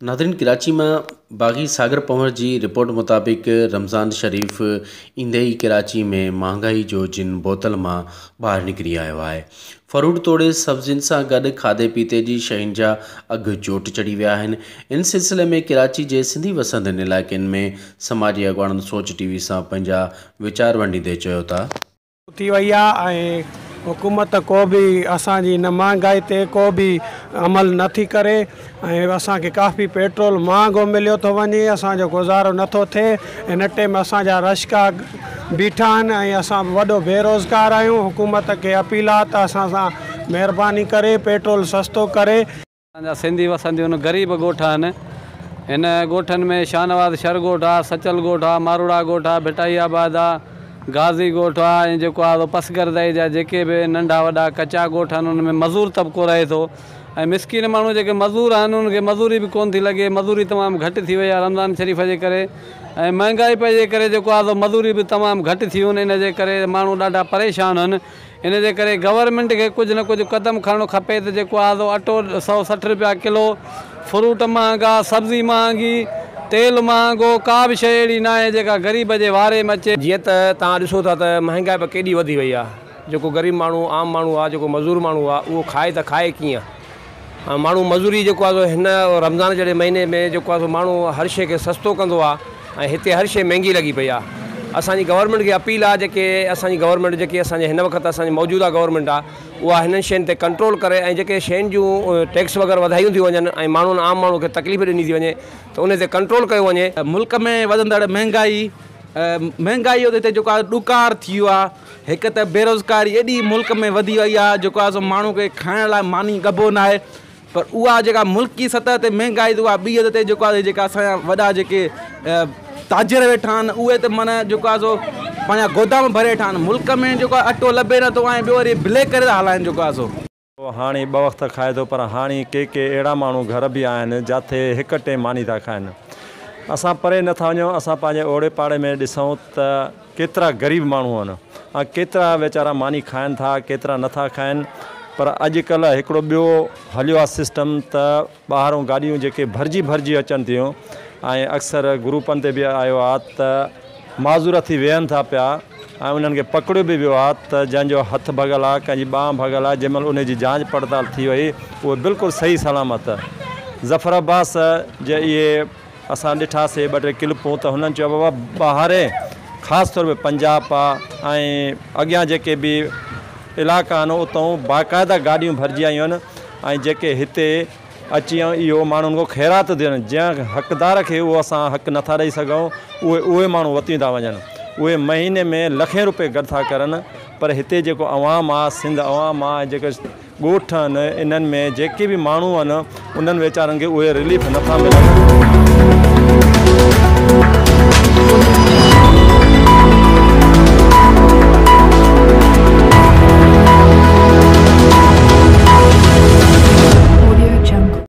Nadreen, Karachi में बागी सागर पंवर की रिपोर्ट मुताबिक रमज़ान शरीफ ईंदे ही कराची में महांगाई जो जिन बोतल में बाहर निकरी आयो है। फरूट तोड़े सब्जियुनि सां गॾु खाधे पीते जी शयुनि जा अघ चोट चढ़ी विया आहिनि। इन सिलसिले में कराची जे सिंधी वसंदड़ इलाइक़नि में समाजी अॻवाननि सोच टीवी सां पंहिंजा वीचार वंडींदे चयो था थी वई आहे। हुकूमत को भी असांजी न महांगाई ते को भी अमल नथी करे। असांखे काफ़ी पेट्रोल महांगो मिलियो थो वञे, असांजो गुज़ारो नथो थिए। इन टाइम असांजा रश्का बीठा आहिनि ऐं असां वॾो बेरोज़गार आहियूं। हुकूमत खे अपील आहे त असां सां महिरबानी करे पेट्रोल सस्तो करे। असांजा सिंधी वसंदियूं गरीब ॻोठ आहिनि। हिन ॻोठनि में शाहनवाज़ शर ॻोठ आहे, सचल ॻोठ आहे, मारूड़ा ॻोठ आहे, भिटाईआबाद आहे, गाज़ी ॻोठ आहे ऐं जेको आहे पसगरदई जा जेके बि नंढा वॾा कचा ॻोठ आहिनि उन में मज़ूर तबिको रहे थो ऐं मिसकिन माण्हू जेके मज़ूर आहिनि उनखे मज़ूरी बि कोन थी लॻे। मज़ूरी तमामु घटि थी वई आहे रमज़ान शरीफ़ जे करे ऐं महांगाई जे करे जेको आहे मज़ूरी बि तमामु घटि थी वञे। इन जे करे माण्हू ॾाढा परेशान आहिनि। इन जे करे गवर्नमेंट खे कुझु न कुझु क़दम खणणो खपे त जेको आहे अटो 160 रुपया किलो, फ्रूट महांगा, सब्ज़ी महांगी, तेल महांगो, का भी शइ अहिड़ी न आहे जेका ग़रीब जे वारे में अचे। जीअं त तव्हां ॾिसो था त महांगाई बि केॾी वधी वई आहे। जेको ग़रीब माण्हू आम माण्हू आहे, जेको मज़दूर माण्हू आहे, उहो खाए त खाए कीअं। माण्हू मज़दूरी जेको आहे हिन रमज़ान जहिड़े महीने में जेको आहे माण्हू हर शइ खे सस्तो कंदो आहे ऐं हिते हर शइ महांगी लॻी पई आहे। असांजी गवर्नमेंट खे अपील आहे जेके असांजी गवर्नमेंट जेकी असांजे हिन वक़्तु असांजी मौजूदा गवर्नमेंट आहे उहा हिननि शयुनि ते कंट्रोल करे ऐं जेके शयुनि जूं टैक्स वग़ैरह वधायूं थी वञनि ऐं माण्हुनि आम माण्हू खे तकलीफ़ ॾिनी थी वञे त उन ते कंट्रोल कयो वञे। मुल्क में वधंदड़ महांगाई ते जेको आहे ॾुकार थी वियो आहे। हिकु त बेरोज़गारी एॾी मुल्क में वधी वई आहे जेको आहे माण्हू खे खाइण लाइ मानी गबो न आहे। पर उहा जेका मुल्की सतह ते महांगाई उहा ॿी हद ते जेको आहे जेका असांजा वॾा जेके ताजिर वेठा आहिनि उहे त माना जेको आहे पंहिंजा गोदाम भरे वेठा आहिनि। मुल्क में जेको आहे अटो लभे नथो ऐं ॿियो वरी ब्लैक करे था हलाइनि जेको आहे हाणे 2 वक़्त खाए थो, पर हाणे के अहिड़ा माण्हू घर बि आहिनि जिथे हिकु टाइम मानी था खाइनि। असां परे नथा वञूं, असां पंहिंजे ओड़े पाड़े में ॾिसूं त केतिरा ग़रीब माण्हू आहिनि ऐं केतिरा वीचारा मानी खाइनि था, केतिरा नथा खाइनि। पर अॼुकल्ह हिकिड़ो ॿियो हलियो आहे सिस्टम त ॿाहिरों गाॾियूं जेके भरिजी अचनि थियूं ऐं अक्सर ग्रुपनि ते बि आयो आहे त माज़ूर थी वेहनि था पिया ऐं उन्हनि खे पकड़ियो बि वियो आहे त जंहिंजो हथु भॻल आहे, कंहिंजी ॿांह भॻल आहे, जंहिंमहिल उनजी जांच पड़ताल थी वई उहे बिल्कुलु सही सलामत। ज़फ़र अब्बास जे इहे असां ॾिठासीं 2-3 क्लिपूं त हुननि चयो बाबा ॿाहिरि ख़ासि तौर पे पंजाब आहे ऐं अॻियां जेके बि इलाइक़ा आहिनि उतां बाक़ाइदा गाॾियूं भरिजी आयूं आहिनि ऐं जेके हिते अची इहो माण्हुनि खां ख़ैरात ॾियनि। जंहिं हक़दार खे उहो असां हक़ नथा ॾेई सघूं उहे माण्हू वती था वञनि। उहे महीने में लखें रुपए गॾु था करनि। पर हिते जेको अवाम आहे, सिंध अवाम आहे, जेके ॻोठ आहिनि, इन्हनि में जेके बि माण्हू आहिनि उन्हनि वीचारनि खे उहे रिलीफ नथा मिलनि।